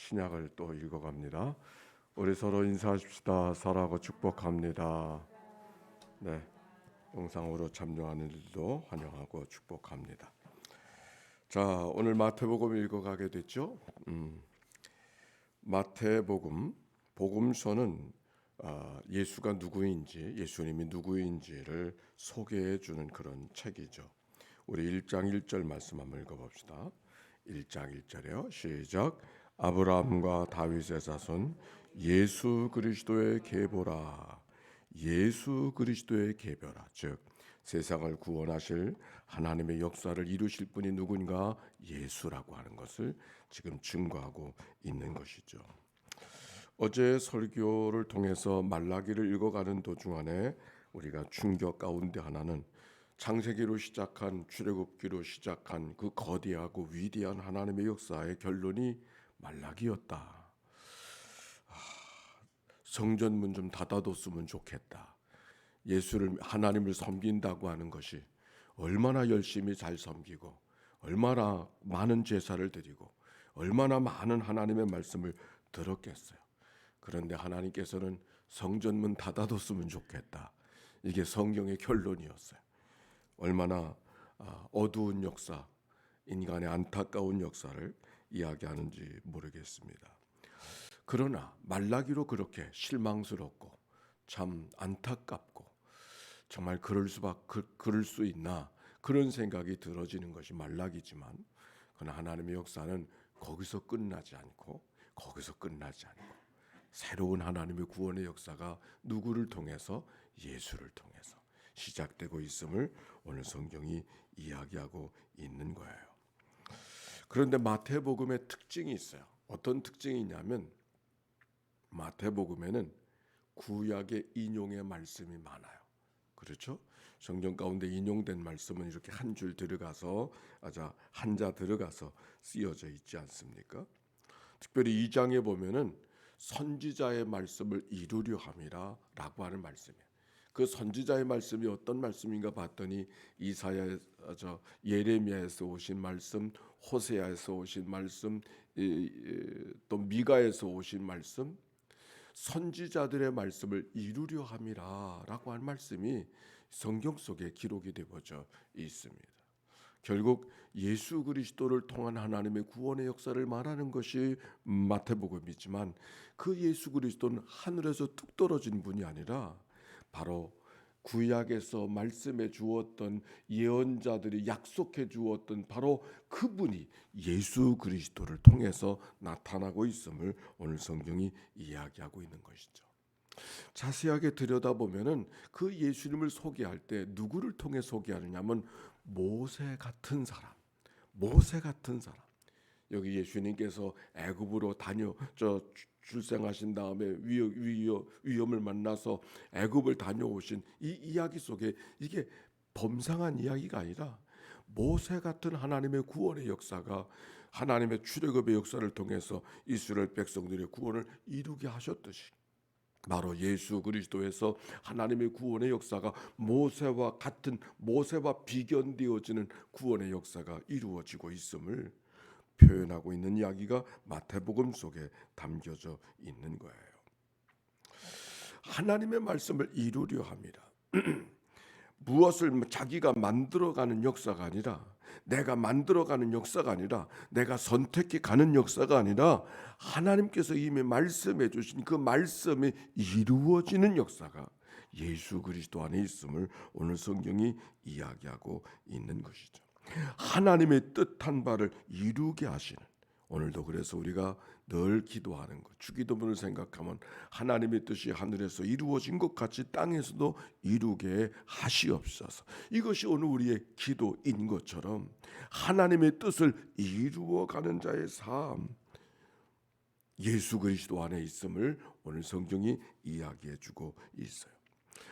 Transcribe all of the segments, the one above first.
신약을 또 읽어갑니다. 우리 서로 인사하십시다. 사랑하고 축복합니다. 네, 영상으로 참여하는 일도 환영하고 축복합니다. 자, 오늘 마태복음 읽어가게 됐죠. 마태복음 복음서는 예수가 누구인지, 예수님이 누구인지를 소개해 주는 그런 책이죠. 우리 1장 1절 말씀 한번 읽어봅시다. 1장 1절에요. 시작. 아브라함과 다윗의 자손 예수 그리스도의 계보라. 예수 그리스도의 계보라. 즉 세상을 구원하실 하나님의 역사를 이루실 분이 누군가? 예수라고 하는 것을 지금 증거하고 있는 것이죠. 어제 설교를 통해서 말라기를 읽어가는 도중 안에 우리가 충격 가운데 하나는 창세기로 시작한 출애굽기로 시작한 그 거대하고 위대한 하나님의 역사의 결론이 말라기였다. 성전문 좀 닫아뒀으면 좋겠다. 예수를 하나님을 섬긴다고 하는 것이 얼마나 열심히 잘 섬기고 얼마나 많은 제사를 드리고 얼마나 많은 하나님의 말씀을 들었겠어요. 그런데 하나님께서는 성전문 닫아뒀으면 좋겠다. 이게 성경의 결론이었어요. 얼마나 어두운 역사, 인간의 안타까운 역사를 이야기하는지 모르겠습니다. 그러나 말라기로 그렇게 실망스럽고 참 안타깝고 정말 그럴 수 있나 그런 생각이 들어지는 것이 말라기지만 그러나 하나님의 역사는 거기서 끝나지 않고 새로운 하나님의 구원의 역사가 누구를 통해서? 예수를 통해서 시작되고 있음을 오늘 성경이 이야기하고 있는 거예요. 그런데 마태복음의 특징이 있어요. 어떤 특징이 있냐면 마태복음에는 구약의 인용의 말씀이 많아요. 그렇죠? 성경 가운데 인용된 말씀은 이렇게 한 줄 들어가서 한자 들어가서 쓰여져 있지 않습니까? 특별히 2장에 보면은 선지자의 말씀을 이루려 함이라라고 하는 말씀이에요. 그 선지자의 말씀이 어떤 말씀인가 봤더니 예레미야에서 오신 말씀, 호세아에서 오신 말씀, 또 미가에서 오신 말씀, 선지자들의 말씀을 이루려 함이라라고 하는 말씀이 성경 속에 기록이 되어져 있습니다. 결국 예수 그리스도를 통한 하나님의 구원의 역사를 말하는 것이 마태복음이지만 그 예수 그리스도는 하늘에서 뚝 떨어진 분이 아니라 바로 구약에서 말씀해 주었던 예언자들이 약속해 주었던 바로 그분이 예수 그리스도를 통해서 나타나고 있음을 오늘 성경이 이야기하고 있는 것이죠. 자세하게 들여다보면은 그 예수님을 소개할 때 누구를 통해 소개하느냐면 모세 같은 사람. 여기 예수님께서 애굽으로 출생하신 다음에 위험을 만나서 애굽을 다녀오신 이 이야기 속에 이게 범상한 이야기가 아니라 모세 같은 하나님의 구원의 역사가 하나님의 출애굽의 역사를 통해서 이스라엘 백성들의 구원을 이루게 하셨듯이 바로 예수 그리스도에서 하나님의 구원의 역사가 모세와 비견되어지는 구원의 역사가 이루어지고 있음을 표현하고 있는 이야기가 마태복음 속에 담겨져 있는 거예요. 하나님의 말씀을 이루려 합니다. 무엇을 자기가 만들어가는 역사가 아니라 내가 만들어가는 역사가 아니라 내가 선택해 가는 역사가 아니라 하나님께서 이미 말씀해 주신 그 말씀이 이루어지는 역사가 예수 그리스도 안에 있음을 오늘 성경이 이야기하고 있는 것이죠. 하나님의 뜻한 바를 이루게 하시는 오늘도 그래서 우리가 늘 기도하는 것 주기도문을 생각하면 하나님의 뜻이 하늘에서 이루어진 것 같이 땅에서도 이루게 하시옵소서. 이것이 오늘 우리의 기도인 것처럼 하나님의 뜻을 이루어가는 자의 삶 예수 그리스도 안에 있음을 오늘 성경이 이야기해주고 있어요.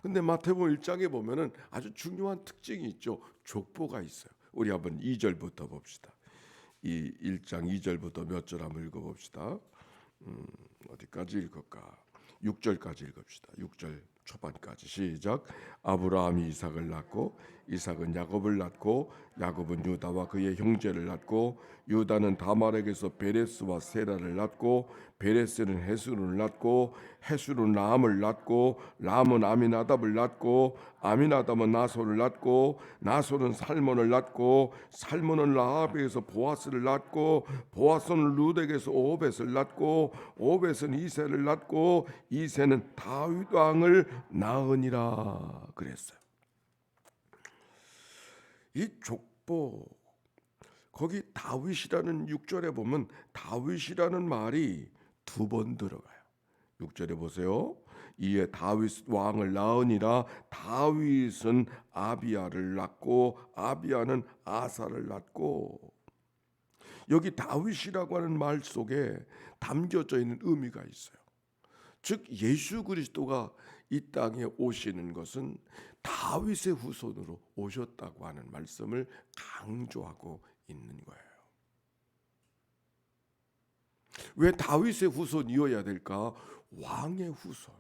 근데 마태복음 1장에 보면은 아주 중요한 특징이 있죠. 족보가 있어요. 우리 한번 2절부터 봅시다. 이 1장 2절부터 몇 절 한번 읽어봅시다. 어디까지 읽을까? 6절까지 읽읍시다. 6절 초반까지 시작. 아브라함이 이삭을 낳고 이삭은 야곱을 낳고 야곱은 유다와 그의 형제를 낳고 유다는 다말에게서 베레스와 세라를 낳고 베레스는 헤스론을 낳고 헤스론은 람을 낳고 람은 아미나답을 낳고 아미나답은 나손을 낳고 나손은 살몬을 낳고 살몬은 라합에게서 보아스를 낳고 보아스는 룻에게서 오벳을 낳고 오벳은 이새를 낳고 이새는 다윗 왕을 낳으니라 그랬어요. 이 족보 거기 다윗이라는 6절에 보면 다윗이라는 말이 2번 들어가요. 6절에 보세요. 이에 다윗 왕을 낳으니라. 다윗은 아비야를 낳고 아비야는 아사를 낳고. 여기 다윗이라고 하는 말 속에 담겨져 있는 의미가 있어요. 즉 예수 그리스도가 이 땅에 오시는 것은 다윗의 후손으로 오셨다고 하는 말씀을 강조하고 있는 거예요. 왜 다윗의 후손이어야 될까? 왕의 후손.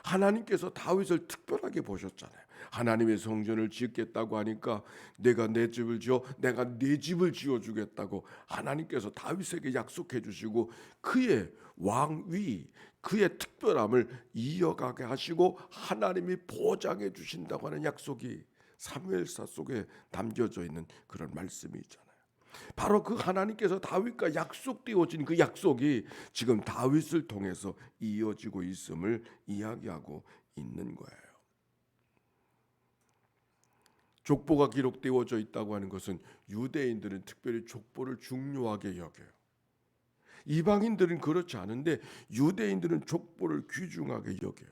하나님께서 다윗을 특별하게 보셨잖아요. 하나님의 성전을 짓겠다고 하니까 내가 내 집을 지어 내가 네 집을 지어주겠다고 하나님께서 다윗에게 약속해 주시고 그의 왕위 그의 특별함을 이어가게 하시고 하나님이 보장해 주신다고 하는 약속이 사무엘사 속에 담겨져 있는 그런 말씀이 있잖아요. 바로 그 하나님께서 다윗과 약속되어진 그 약속이 지금 다윗을 통해서 이어지고 있음을 이야기하고 있는 거예요. 족보가 기록되어져 있다고 하는 것은 유대인들은 특별히 족보를 중요하게 여겨요. 이방인들은 그렇지 않은데 유대인들은 족보를 귀중하게 여겨요.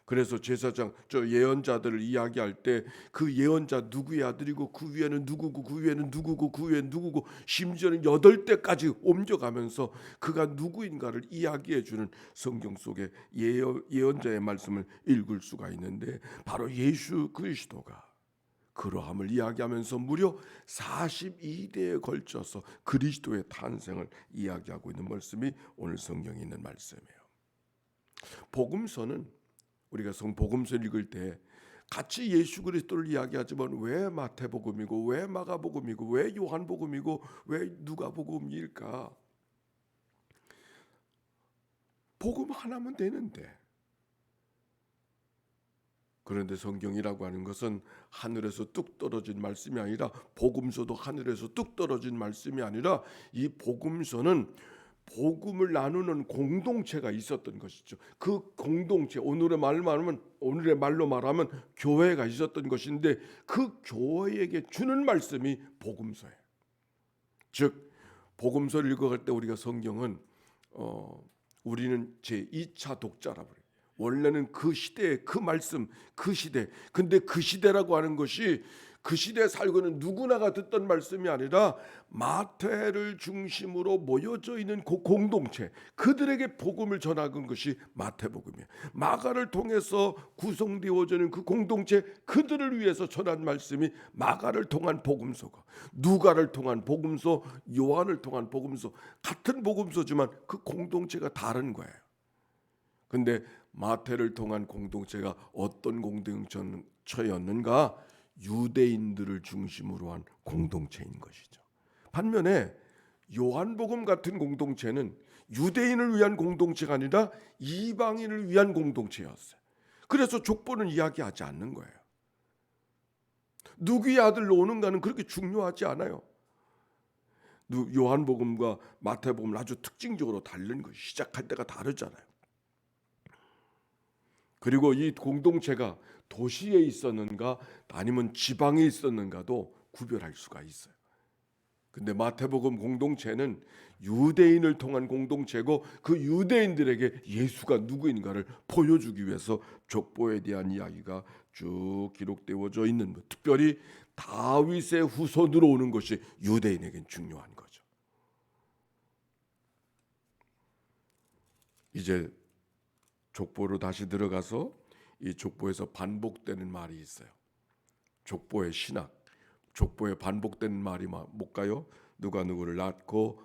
그래서 제사장 예언자들을 이야기할 때 그 예언자 누구의 아들이고 그 위에는 누구고 그 위에는 누구고 그 위에는 누구고 심지어는 8대까지 옮겨가면서 그가 누구인가를 이야기해 주는 성경 속에 예언자의 말씀을 읽을 수가 있는데 바로 예수 그리스도가 그러함을 이야기하면서 무려 42대에 걸쳐서 그리스도의 탄생을 이야기하고 있는 말씀이 오늘 성경에 있는 말씀이에요. 복음서는 우리가 복음서를 읽을 때 같이 예수 그리스도를 이야기하지만 왜 마태복음이고 왜 마가복음이고 왜 요한복음이고 왜 누가복음일까? 복음 하나면 되는데. 그런데 성경이라고 하는 것은 하늘에서 뚝 떨어진 말씀이 아니라 복음서도 하늘에서 뚝 떨어진 말씀이 아니라 이 복음서는 복음을 나누는 공동체가 있었던 것이죠. 그 공동체 오늘의 말로 말하면 교회가 있었던 것인데 그 교회에게 주는 말씀이 복음서예요. 즉 복음서를 읽어갈 때 우리가 성경은 우리는 제2차 독자라고 그래요. 원래는 그 시대의 그 말씀, 그 시대. 근데 그 시대라고 하는 것이 그 시대에 살고 있는 누구나가 듣던 말씀이 아니라 마태를 중심으로 모여져 있는 그 공동체, 그들에게 복음을 전하는 것이 마태복음이에요. 마가를 통해서 구성되어지는 그 공동체, 그들을 위해서 전한 말씀이 마가를 통한 복음서고, 누가를 통한 복음서, 요한을 통한 복음서, 같은 복음서지만 그 공동체가 다른 거예요. 근데 마태를 통한 공동체가 어떤 공동체였는가? 유대인들을 중심으로 한 공동체인 것이죠. 반면에 요한복음 같은 공동체는 유대인을 위한 공동체가 아니라 이방인을 위한 공동체였어요. 그래서 족보는 이야기하지 않는 거예요. 누구의 아들로 오는가는 그렇게 중요하지 않아요. 요한복음과 마태복음은 아주 특징적으로 다른 것이 시작할 때가 다르잖아요. 그리고 이 공동체가 도시에 있었는가 아니면 지방에 있었는가도 구별할 수가 있어요. 근데 마태복음 공동체는 유대인을 통한 공동체고 그 유대인들에게 예수가 누구인가를 보여주기 위해서 족보에 대한 이야기가 쭉 기록되어져 있는 것. 특별히 다윗의 후손으로 오는 것이 유대인에겐 중요한 거죠. 이제 족보로 다시 들어가서 이 족보에서 반복되는 말이 있어요. 족보의 신학, 족보에 반복되는 말이 뭘까요? 누가 누구를 낳고.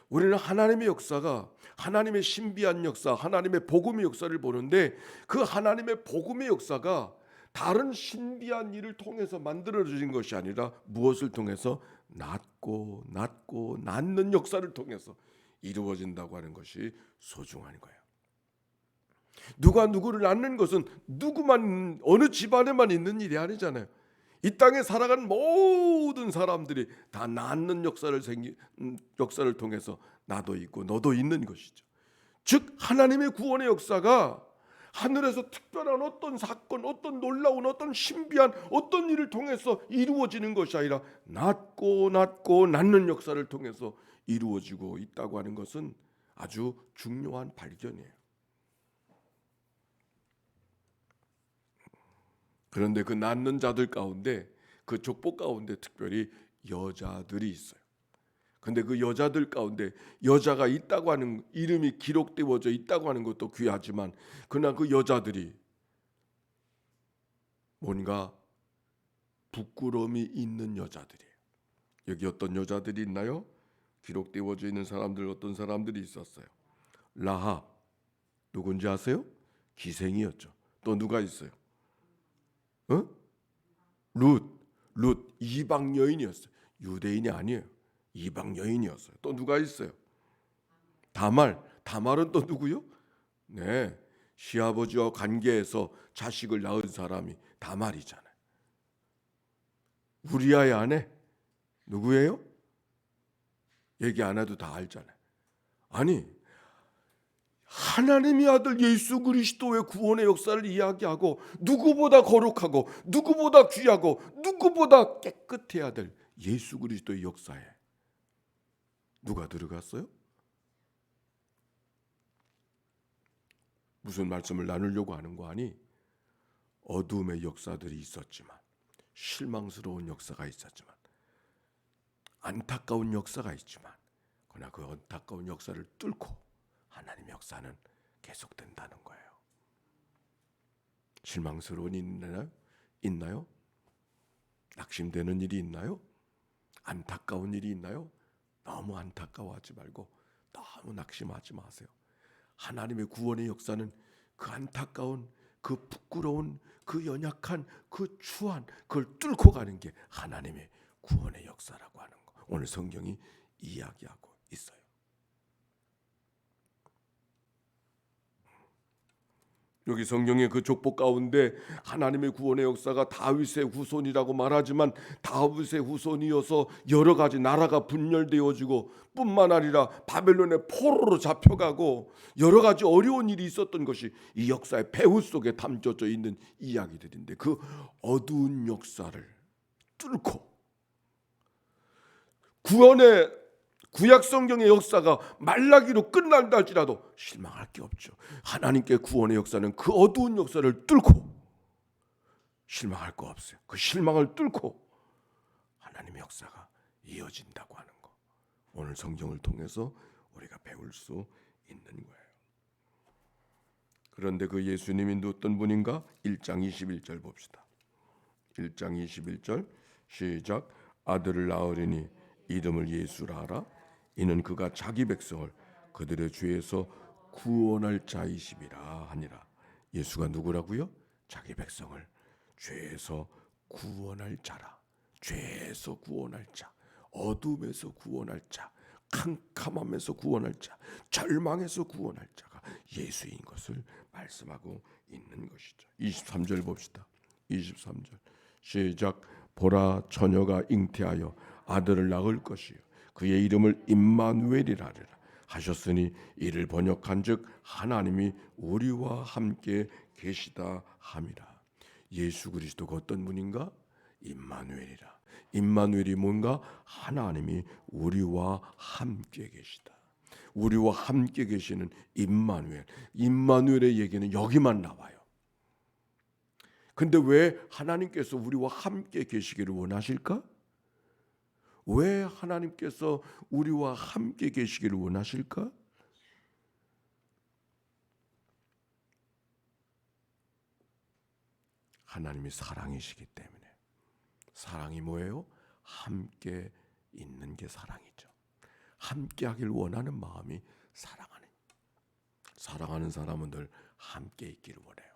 우리는 하나님의 역사가 하나님의 신비한 역사, 하나님의 복음의 역사를 보는데 그 하나님의 복음의 역사가 다른 신비한 일을 통해서 만들어진 것이 아니라 무엇을 통해서 낳고 낳는 역사를 통해서 이루어진다고 하는 것이 소중한 거예요. 누가 누구를 낳는 것은 누구만 어느 집안에만 있는 일이 아니잖아요. 이 땅에 살아가는 모든 사람들이 다 낳는 역사를 통해서 나도 있고 너도 있는 것이죠. 즉 하나님의 구원의 역사가 하늘에서 특별한 어떤 사건, 어떤 놀라운, 어떤 신비한 어떤 일을 통해서 이루어지는 것이 아니라 낳고 낳는 역사를 통해서 이루어지고 있다고 하는 것은 아주 중요한 발견이에요. 그런데 그 낳는 자들 가운데, 그 족보 가운데 특별히 여자들이 있어요. 근데 그 여자들 가운데 여자가 있다고 하는 이름이 기록되어져 있다고 하는 것도 귀하지만 그러나 그 여자들이 뭔가 부끄러움이 있는 여자들이에요. 여기 어떤 여자들이 있나요? 기록되어져 있는 사람들, 어떤 사람들이 있었어요. 라합, 누군지 아세요? 기생이었죠. 또 누가 있어요? 룻 이방 여인이었어요. 유대인이 아니에요. 이방 여인이었어요. 또 누가 있어요? 다말은 또 누구요? 네, 시아버지와 관계에서 자식을 낳은 사람이 다말이잖아요. 우리아의 아내 누구예요? 얘기 안 해도 다 알잖아요. 아니, 하나님의 아들 예수 그리스도의 구원의 역사를 이야기하고 누구보다 거룩하고 누구보다 귀하고 누구보다 깨끗해야 될 예수 그리스도의 역사에 누가 들어갔어요? 무슨 말씀을 나누려고 하는 거 아니? 어둠의 역사들이 있었지만, 실망스러운 역사가 있었지만, 안타까운 역사가 있지만, 그러나 그 안타까운 역사를 뚫고 하나님의 역사는 계속된다는 거예요. 실망스러운 일이 있나요? 낙심되는 일이 있나요? 안타까운 일이 있나요? 너무 안타까워하지 말고 너무 낙심하지 마세요. 하나님의 구원의 역사는 그 안타까운, 그 부끄러운, 그 연약한, 그 추한 그걸 뚫고 가는 게 하나님의 구원의 역사라고 하는 거, 오늘 성경이 이야기하고 있어요. 여기 성경의 그 족보 가운데 하나님의 구원의 역사가 다윗의 후손이라고 말하지만 다윗의 후손이어서 여러 가지 나라가 분열되어지고 뿐만 아니라 바벨론의 포로로 잡혀가고 여러 가지 어려운 일이 있었던 것이 이 역사의 배후 속에 담겨져 있는 이야기들인데, 그 어두운 역사를 뚫고 구원의 구약 성경의 역사가 말라기로 끝난다 할지라도 실망할 게 없죠. 하나님께 구원의 역사는 그 어두운 역사를 뚫고 실망할 거 없어요. 그 실망을 뚫고 하나님의 역사가 이어진다고 하는 거, 오늘 성경을 통해서 우리가 배울 수 있는 거예요. 그런데 그 예수님이 어떤 분인가? 1장 21절 봅시다. 1장 21절 시작. 아들을 낳으리니 이름을 예수라 하라. 이는 그가 자기 백성을 그들의 죄에서 구원할 자이심이라 하니라. 예수가 누구라고요? 자기 백성을 죄에서 구원할 자라. 죄에서 구원할 자, 어둠에서 구원할 자, 캄캄함에서 구원할 자, 절망에서 구원할 자가 예수인 것을 말씀하고 있는 것이죠. 23절 봅시다. 23절 시작. 보라, 처녀가 잉태하여 아들을 낳을 것이요 그의 이름을 임마누엘이라 하셨으니 이를 번역한즉 하나님이 우리와 함께 계시다 함이라. 예수 그리스도가 어떤 분인가? 임마누엘이라. 임마누엘이 뭔가? 하나님이 우리와 함께 계시다. 우리와 함께 계시는 임마누엘. 임마누엘의 얘기는 여기만 나와요. 근데 왜 하나님께서 우리와 함께 계시기를 원하실까? 왜 하나님께서 우리와 함께 계시기를 원하실까? 하나님이 사랑이시기 때문에. 사랑이 뭐예요? 함께 있는 게 사랑이죠. 함께 하길 원하는 마음이 사랑하는. 사랑하는 사람은 늘 함께 있기를 원해요.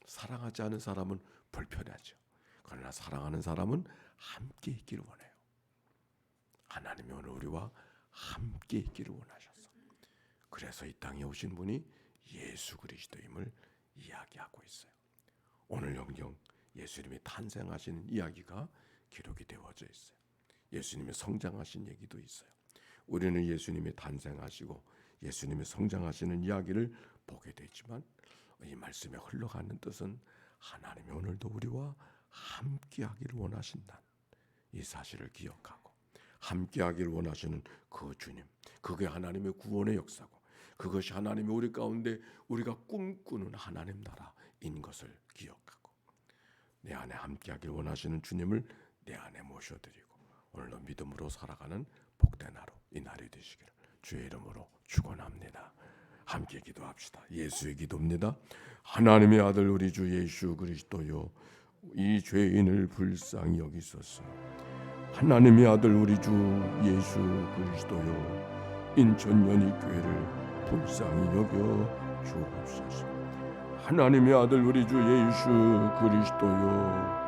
사랑하지 않은 사람은 불편하죠. 그러나 사랑하는 사람은 함께 있기를 원해요. 하나님이 오늘 우리와 함께 있기를 원하셨어. 그래서 이 땅에 오신 분이 예수 그리스도임을 이야기하고 있어요. 오늘 성경 예수님이 탄생하신 이야기가 기록이 되어져 있어요. 예수님이 성장하신 얘기도 있어요. 우리는 예수님이 탄생하시고 예수님이 성장하시는 이야기를 보게 되지만 이 말씀에 흘러가는 뜻은 하나님이 오늘도 우리와 함께하기를 원하신다는 이 사실을 기억하고 함께하기를 원하시는 그 주님, 그게 하나님의 구원의 역사고 그것이 하나님이 우리 가운데 우리가 꿈꾸는 하나님 나라인 것을 기억하고 내 안에 함께하기를 원하시는 주님을 내 안에 모셔드리고 오늘도 믿음으로 살아가는 복된 하루 이 날이 되시기를 주의 이름으로 축원합니다. 함께 기도합시다. 예수의 기도입니다. 하나님의 아들 우리 주 예수 그리스도요, 이 죄인을 불쌍히 여기소서. 하나님의 아들 우리 주 예수 그리스도요, 인천연희교회를 불쌍히 여겨 주옵소서. 하나님의 아들 우리 주 예수 그리스도요,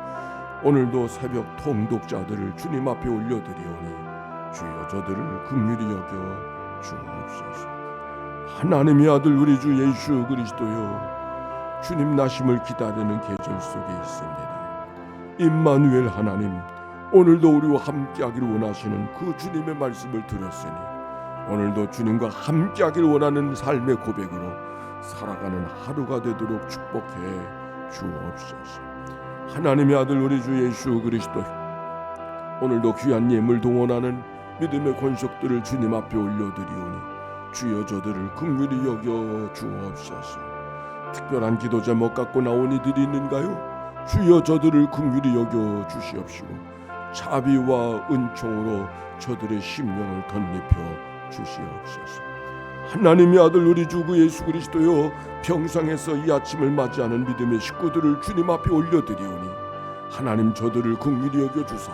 오늘도 새벽 통독자들을 주님 앞에 올려드리오니 주여 저들을 긍휼히 여겨 주옵소서. 하나님의 아들 우리 주 예수 그리스도요, 주님 나심을 기다리는 계절 속에 있습니다. 임마누엘 하나님, 오늘도 우리와 함께하기를 원하시는 그 주님의 말씀을 들었으니 오늘도 주님과 함께하기를 원하는 삶의 고백으로 살아가는 하루가 되도록 축복해 주옵소서. 하나님의 아들 우리 주 예수 그리스도, 오늘도 귀한 예물 동원하는 믿음의 권속들을 주님 앞에 올려드리오니 주여 저들을 긍휼히 여겨 주옵소서. 특별한 기도 제목 갖고 나온 이들이 있는가요? 주여 저들을 긍휼히 여겨 주시옵시고 자비와 은총으로 저들의 심령을 덧입혀 주시옵소서. 하나님의 아들 우리 주 예수 그리스도여, 평상에서 이 아침을 맞이하는 믿음의 식구들을 주님 앞에 올려드리오니 하나님 저들을 긍휼히 여겨 주사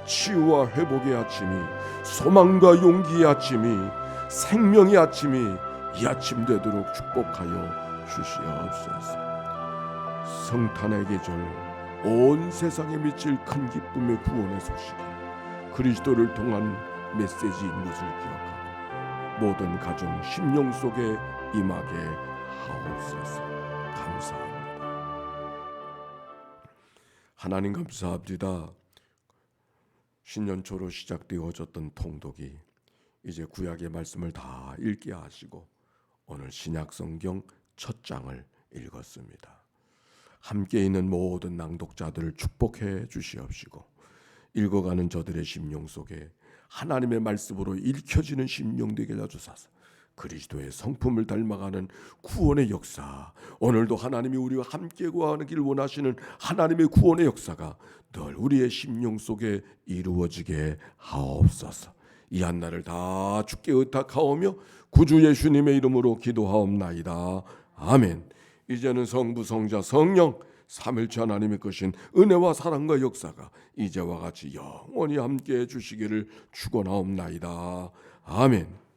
치유와 회복의 아침이, 소망과 용기의 아침이, 생명의 아침이 이 아침 되도록 축복하여 주시옵소서. 성탄의 계절, 온 세상에 미칠 큰 기쁨의 구원의 소식, 그리스도를 통한 메시지인 것을 기억하고 모든 가정 심령 속에 임하게 하옵소서. 감사합니다. 하나님 감사합니다. 신년초로 시작되어졌던 통독이 이제 구약의 말씀을 다 읽게 하시고 오늘 신약성경 첫 장을 읽었습니다. 함께 있는 모든 낭독자들을 축복해 주시옵시고 읽어가는 저들의 심령 속에 하나님의 말씀으로 읽혀지는 심령 되게 해주소서. 그리스도의 성품을 닮아가는 구원의 역사, 오늘도 하나님이 우리와 함께 구하기를 원하시는 하나님의 구원의 역사가 늘 우리의 심령 속에 이루어지게 하옵소서. 이 한날을 다 주께 의탁하오며 구주 예수님의 이름으로 기도하옵나이다. 아멘. 이제는 성부 성자 성령 삼일체 하나님의 것인 은혜와 사랑과 역사가 이제와 같이 영원히 함께해 주시기를 축원하옵나이다. 아멘.